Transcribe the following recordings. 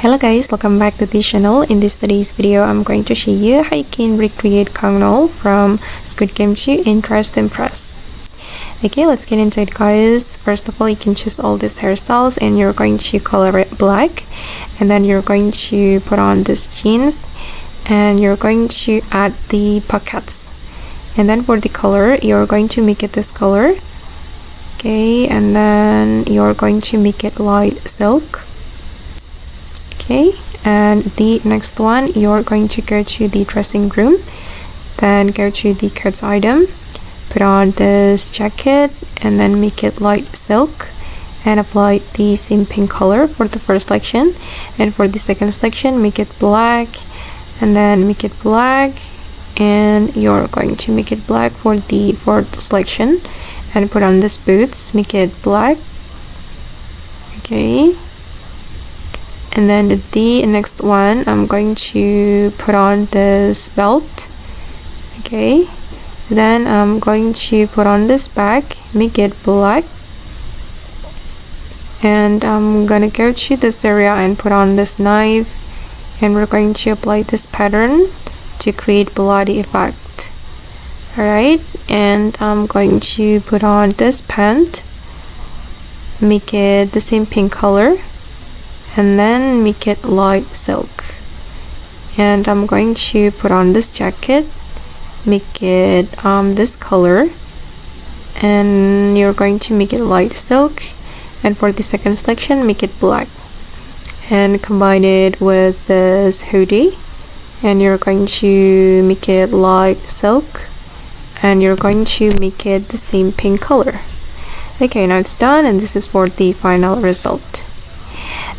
Hello guys, welcome back to this channel. In today's video, I'm going to show you how you can recreate Kang No Eul from Squid Game 2 in Dress to Impress. Okay, let's get into it guys. First of all, you can choose all these hairstyles and you're going to color it black, and then you're going to put on these jeans and you're going to add the pockets. And then for the color, you're going to make it this color. Okay, and then you're going to make it light silk. Okay, and the next one, you're going to go to the dressing room, then go to the kids item, put on this jacket and then make it light silk and apply the same pink color for the first selection. And for the second selection, make it black and then make it black, and you're going to make it black for the fourth selection and put on this boots, make it black. Okay, and then the next one, I'm going to put on this belt. Okay, then I'm going to put on this bag, make it black, and I'm gonna go to this area and put on this knife, and we're going to apply this pattern to create bloody effect. Alright, and I'm going to put on this pant, make it the same pink color and then make it light silk. And I'm going to put on this jacket, make it this color, and you're going to make it light silk. And for the second selection, make it black and combine it with this hoodie, and you're going to make it light silk and you're going to make it the same pink color. Okay, now it's done, and this is for the final result.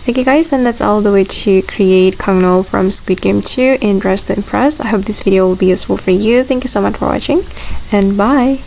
Okay guys, and that's all the way to create Kang No Eul from Squid Game 2 in Dress to Impress. I hope this video will be useful for you. Thank you so much for watching, and bye!